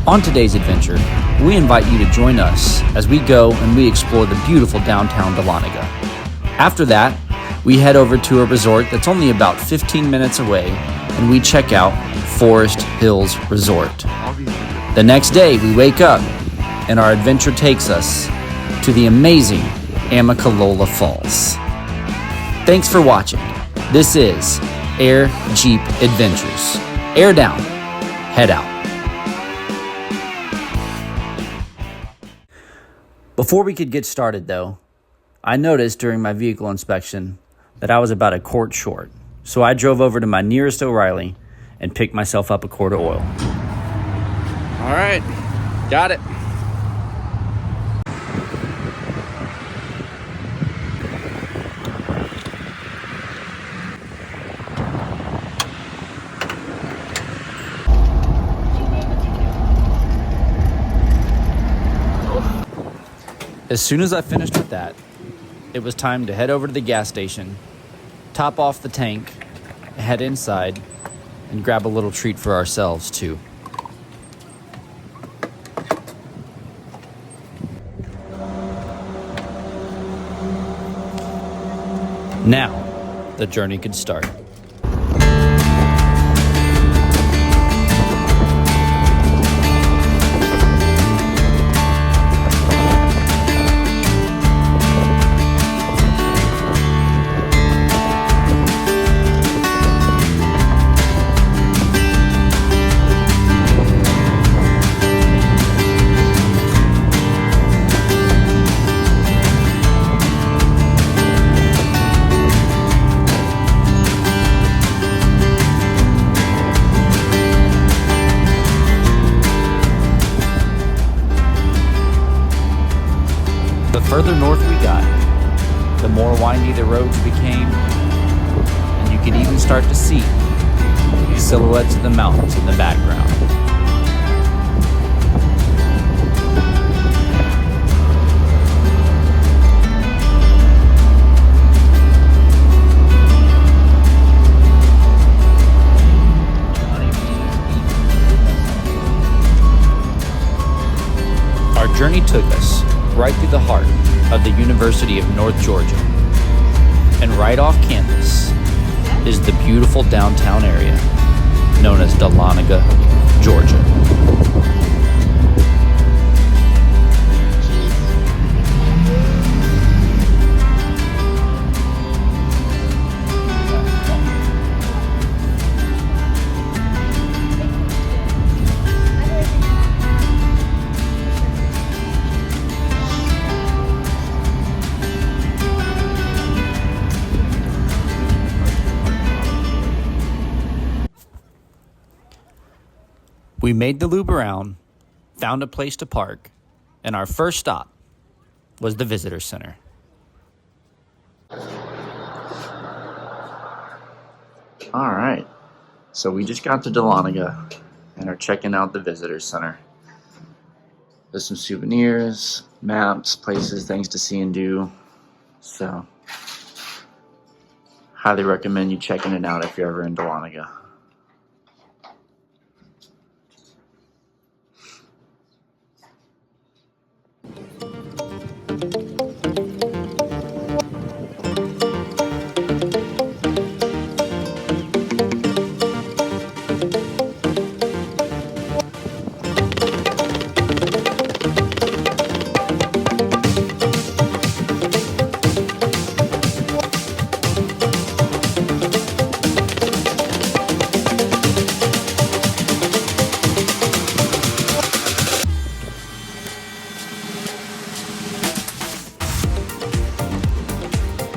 On today's adventure, we invite you to join us as we go and we explore the beautiful downtown Dahlonega. After that, we head over to a resort that's only about 15 minutes away, and we check out Forrest Hills Resort. The next day, we wake up, and our adventure takes us to the amazing Amicalola Falls. Thanks for watching. This is Air Jeep Adventures. Air down, head out. Before we could get started, though, I noticed during my vehicle inspection that I was about a quart short. So I drove over to my nearest O'Reilly and picked myself up a quart of oil. All right, got it. As soon as I finished with that, it was time to head over to the gas station, top off the tank, head inside, and grab a little treat for ourselves too. Now, the journey could start. The further north we got, the more windy the roads became, and you could even start to see the silhouettes of the mountains in the background. Our journey took us right through the heart of the University of North Georgia. And right off campus is the beautiful downtown area known as Dahlonega, Georgia. We made the loop around, found a place to park, and our first stop was the visitor center. All right, so we just got to Dahlonega and are checking out the visitor center. There's some souvenirs, maps, places, things to see and do. So, highly recommend you checking it out if you're ever in Dahlonega.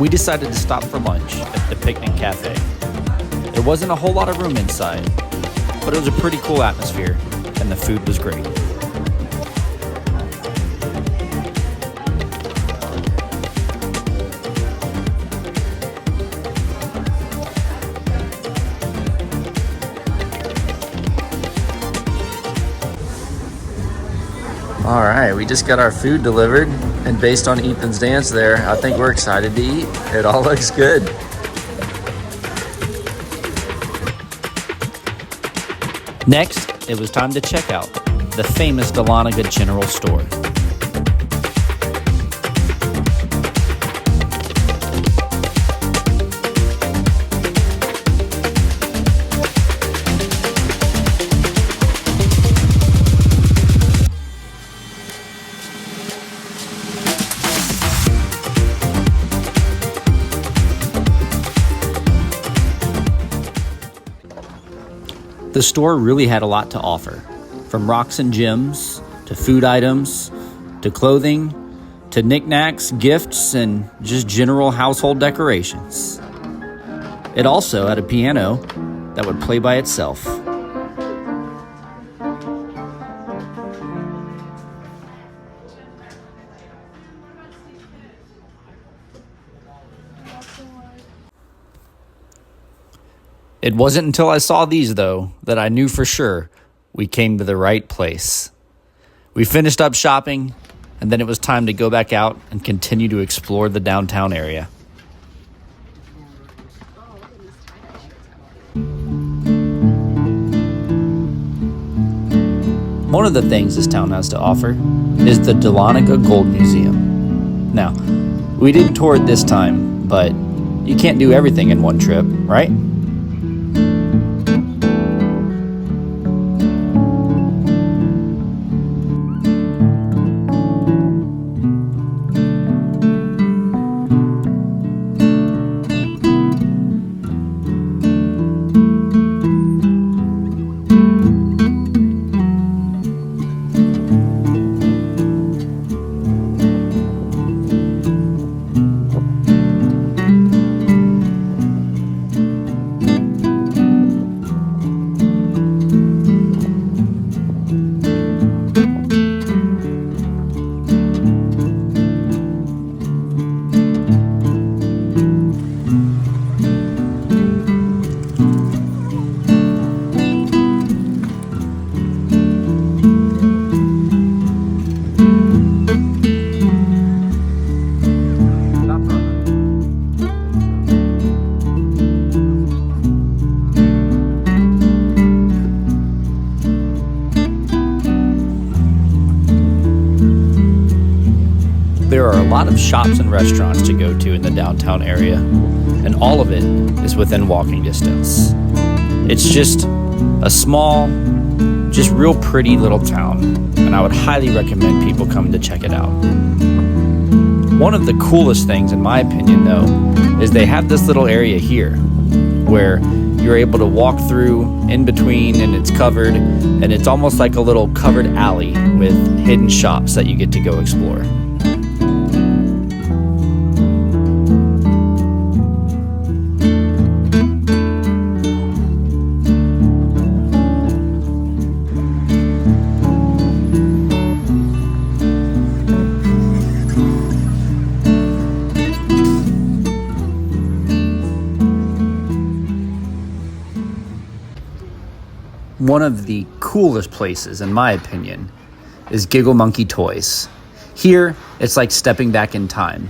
We decided to stop for lunch at the Picnic Cafe. There wasn't a whole lot of room inside, but it was a pretty cool atmosphere, and the food was great. All right, we just got our food delivered, and based on Ethan's dance there, I think we're excited to eat. It all looks good. Next, it was time to check out the famous Dahlonega General Store. The store really had a lot to offer, from rocks and gems, to food items, to clothing, to knickknacks, gifts, and just general household decorations. It also had a piano that would play by itself. It wasn't until I saw these, though, that I knew for sure we came to the right place. We finished up shopping, and then it was time to go back out and continue to explore the downtown area. One of the things this town has to offer is the Dahlonega Gold Museum. Now, we didn't tour it this time, but you can't do everything in one trip, right? There are a lot of shops and restaurants to go to in the downtown area, and all of it is within walking distance. It's just a small, just real pretty little town, and I would highly recommend people come to check it out. One of the coolest things, in my opinion, though, is they have this little area here where you're able to walk through in between, and it's covered, and it's almost like a little covered alley with hidden shops that you get to go explore. One of the coolest places, in my opinion, is Giggle Monkey Toys. Here, it's like stepping back in time.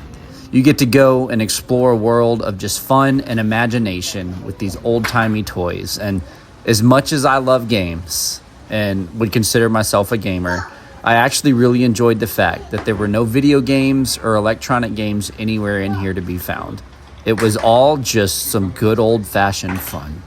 You get to go and explore a world of just fun and imagination with these old-timey toys. And as much as I love games and would consider myself a gamer, I actually really enjoyed the fact that there were no video games or electronic games anywhere in here to be found. It was all just some good old-fashioned fun.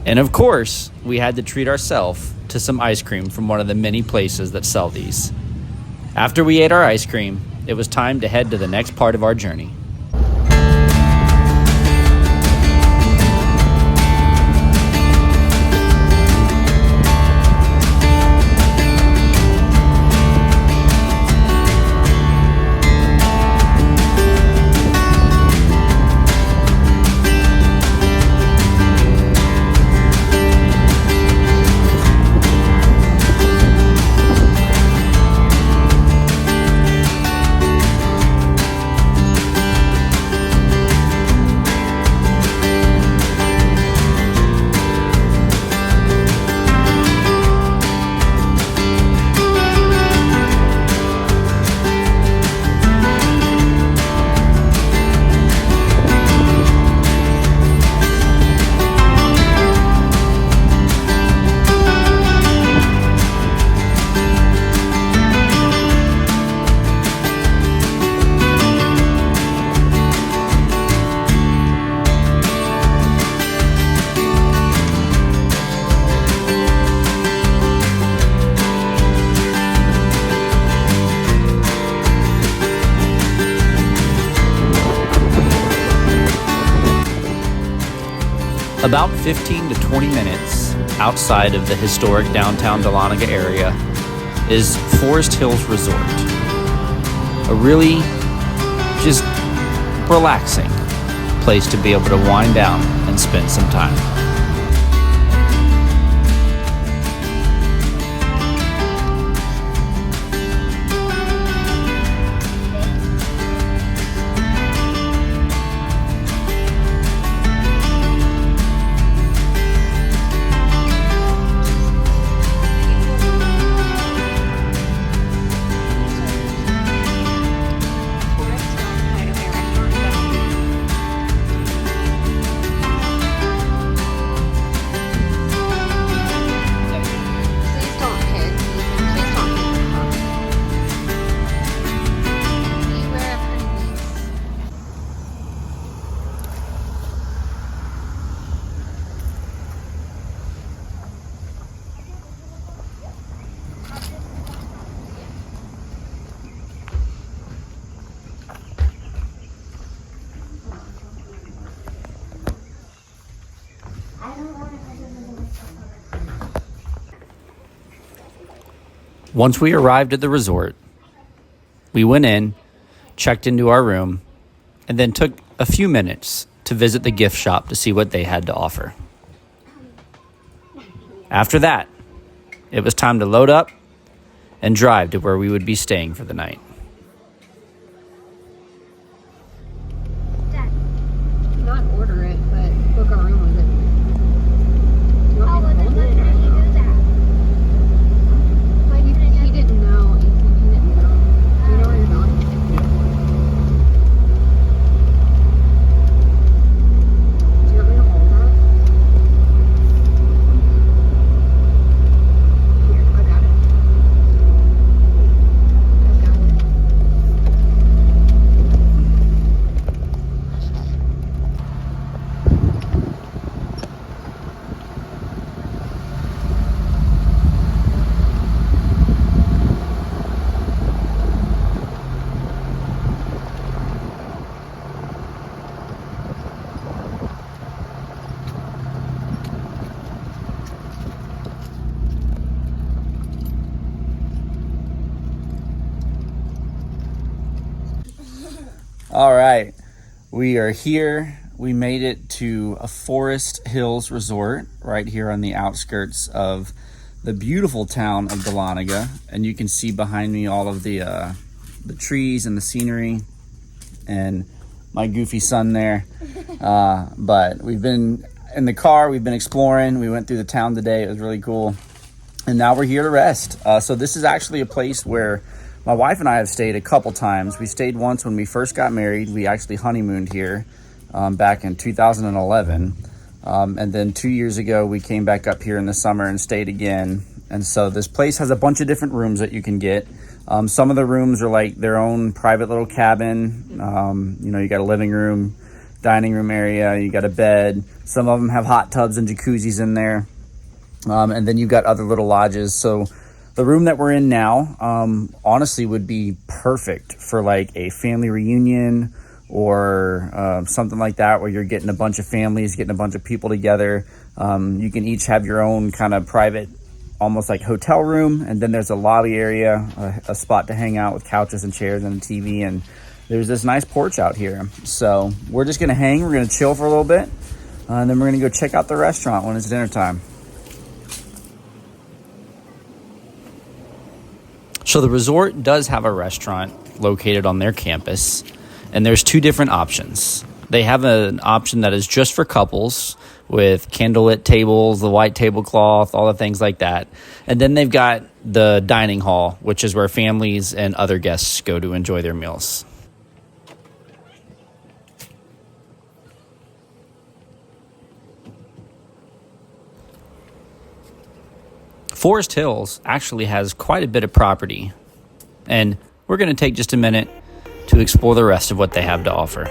And of course, we had to treat ourselves to some ice cream from one of the many places that sell these. After we ate our ice cream, it was time to head to the next part of our journey. About 15 to 20 minutes outside of the historic downtown Dahlonega area is Forrest Hills Resort. A really just relaxing place to be able to wind down and spend some time. Once we arrived at the resort, we went in, checked into our room, and then took a few minutes to visit the gift shop to see what they had to offer. After that, it was time to load up and drive to where we would be staying for the night. Dad. Not order it, but book a room with it. Do you want me to hold it? How do you do that? Like, he didn't know. He didn't know. Do you know where you're going? Do you want me to hold that? Here, I got it. I got it. All right, we are here. We made it to a Forrest Hills Resort right here on the outskirts of the beautiful town of Dahlonega, and you can see behind me all of the trees and the scenery, and my goofy son there. But we've been in the car. We've been exploring. We went through the town today. It was really cool, and now we're here to rest. So this is actually a place where my wife and I have stayed a couple times. We stayed once when we first got married. We actually honeymooned here back in 2011. And then 2 years ago, we came back up here in the summer and stayed again. And so this place has a bunch of different rooms that you can get. Some of the rooms are like their own private little cabin. You got a living room, dining room area, you got a bed. Some of them have hot tubs and jacuzzis in there. And then you've got other little lodges. So the room that we're in now, honestly, would be perfect for like a family reunion or something like that, where you're getting a bunch of families, getting a bunch of people together. You can each have your own kind of private, almost like hotel room. And then there's a lobby area, a spot to hang out with couches and chairs and a TV. And there's this nice porch out here. So we're just going to hang. We're going to chill for a little bit. And then we're going to go check out the restaurant when it's dinner time. So the resort does have a restaurant located on their campus, and there's two different options. They have an option that is just for couples with candlelit tables, the white tablecloth, all the things like that. And then they've got the dining hall, which is where families and other guests go to enjoy their meals. Forrest Hills actually has quite a bit of property, and we're going to take just a minute to explore the rest of what they have to offer.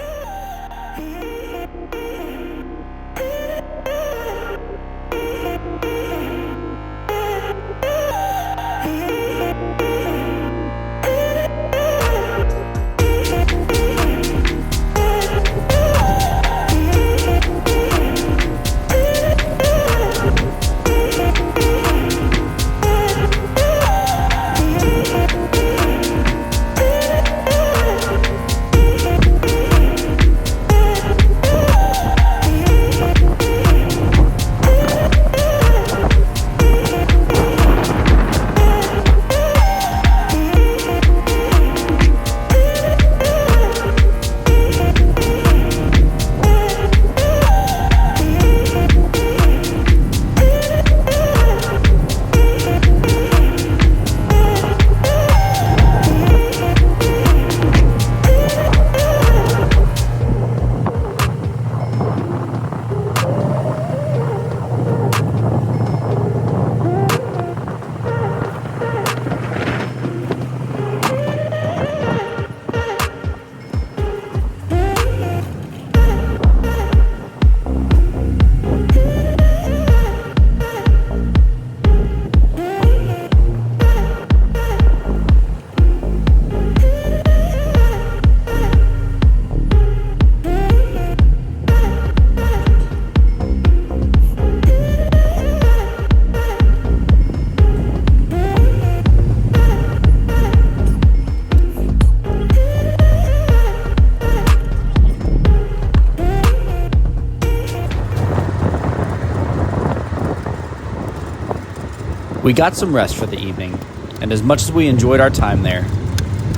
We got some rest for the evening, and as much as we enjoyed our time there,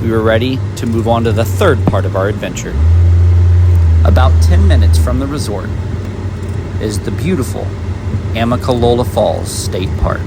we were ready to move on to the third part of our adventure. About 10 minutes from the resort is the beautiful Amicalola Falls State Park.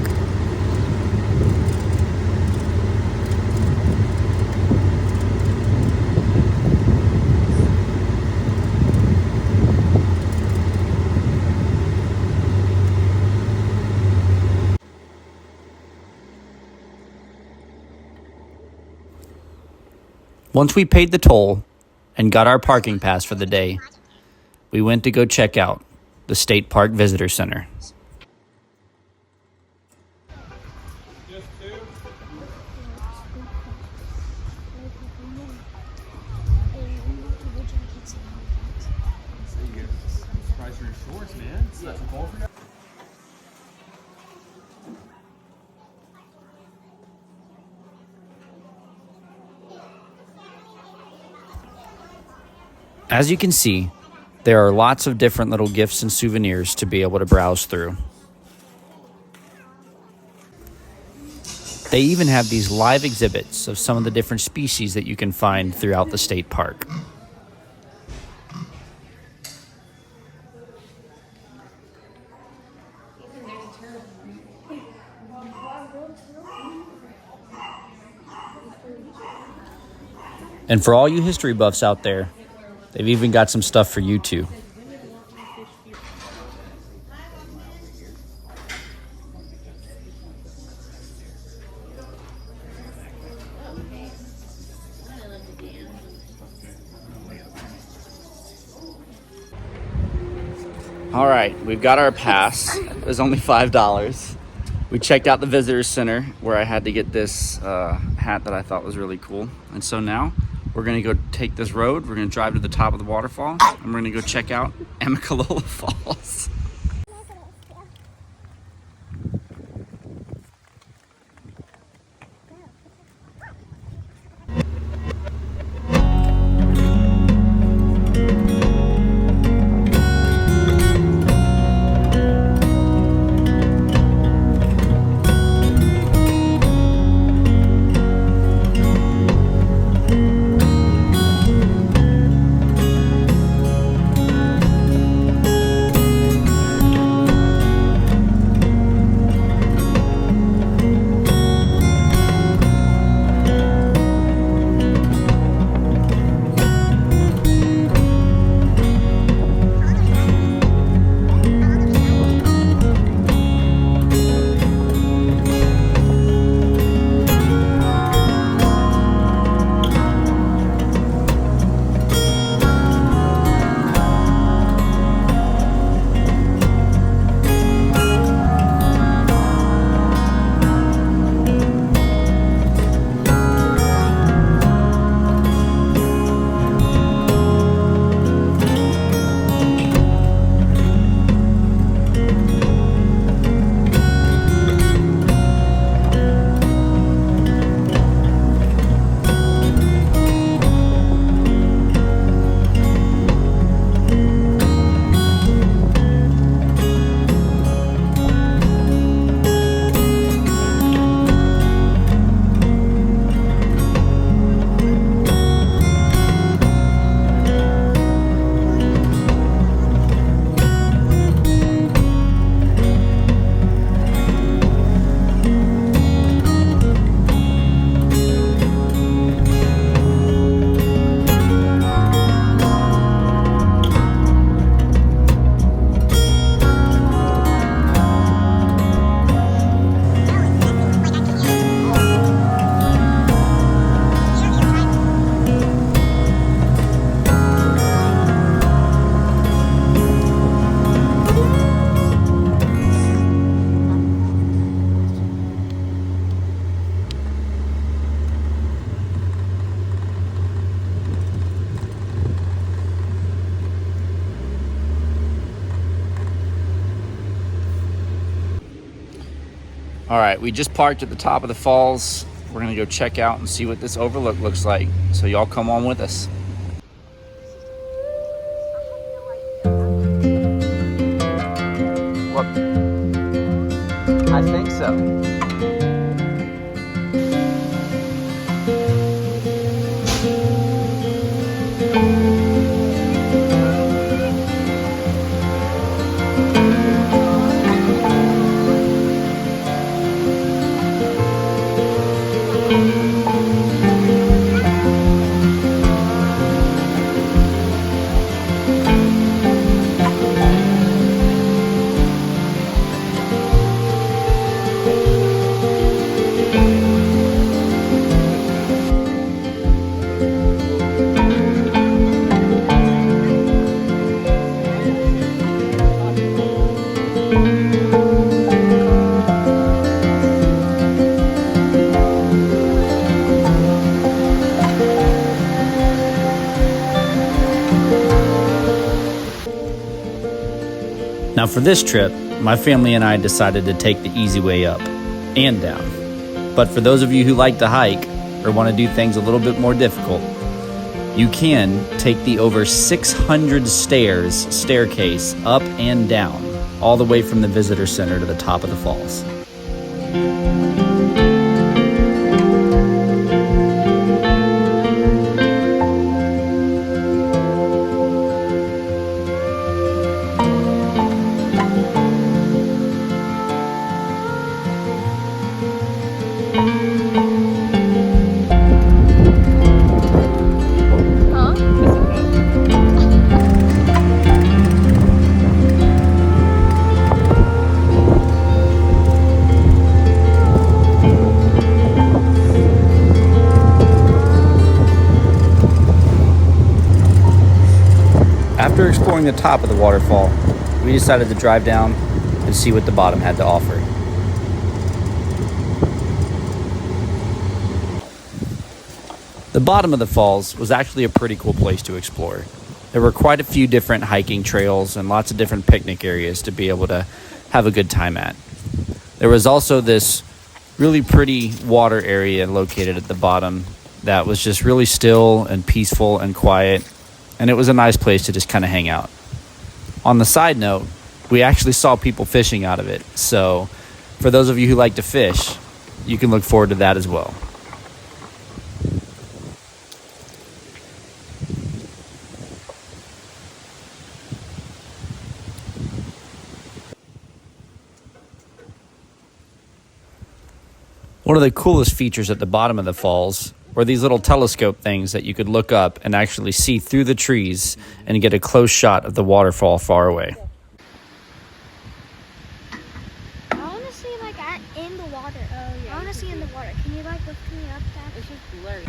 Once we paid the toll and got our parking pass for the day, we went to go check out the State Park Visitor Center. As you can see, there are lots of different little gifts and souvenirs to be able to browse through. They even have these live exhibits of some of the different species that you can find throughout the state park. And for all you history buffs out there, they've even got some stuff for you too. All right, we've got our pass. It was only $5. We checked out the visitor center where I had to get this hat that I thought was really cool. And so now we're gonna go take this road. We're gonna drive to the top of the waterfall and we're gonna go check out Amicalola Falls. All right, we just parked at the top of the falls. We're gonna go check out and see what this overlook looks like. So y'all come on with us. What? I think so. Now for this trip, my family and I decided to take the easy way up and down. But for those of you who like to hike or want to do things a little bit more difficult, you can take the over 600 staircase up and down, all the way from the visitor center to the top of the falls. After exploring the top of the waterfall, we decided to drive down and see what the bottom had to offer. The bottom of the falls was actually a pretty cool place to explore. There were quite a few different hiking trails and lots of different picnic areas to be able to have a good time at. There was also this really pretty water area located at the bottom that was just really still and peaceful and quiet. And it was a nice place to just kind of hang out. On the side note, we actually saw people fishing out of it. So for those of you who like to fish, you can look forward to that as well. One of the coolest features at the bottom of the falls were these little telescope things that you could look up and actually see through the trees and get a close shot of the waterfall far away. I want to see like in the water. Oh yeah. I want to see in the water. Can you like lift me up, Dad? It's just blurry.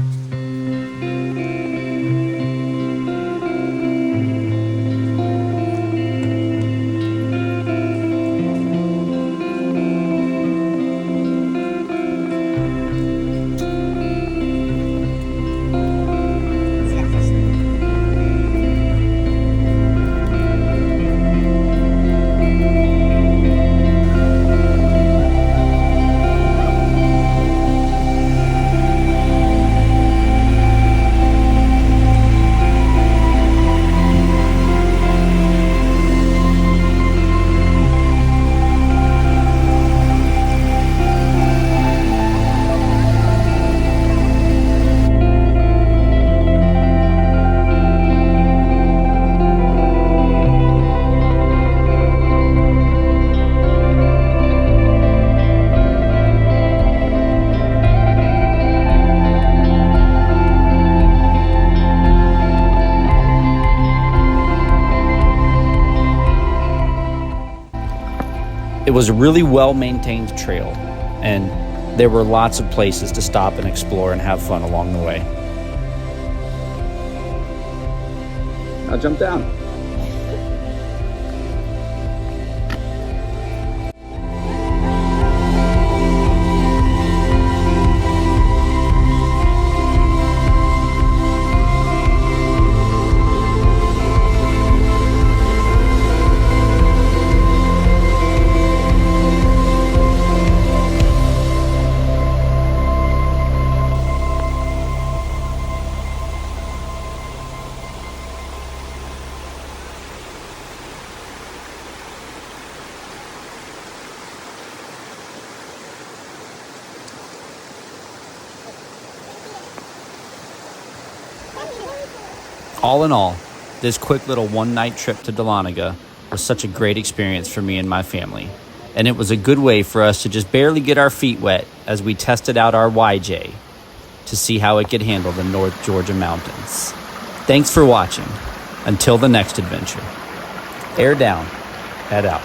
It was a really well-maintained trail, and there were lots of places to stop and explore and have fun along the way. I'll jump down. All in all, this quick little one-night trip to Dahlonega was such a great experience for me and my family, and it was a good way for us to just barely get our feet wet as we tested out our YJ to see how it could handle the North Georgia mountains. Thanks for watching. Until the next adventure. Air down, head out.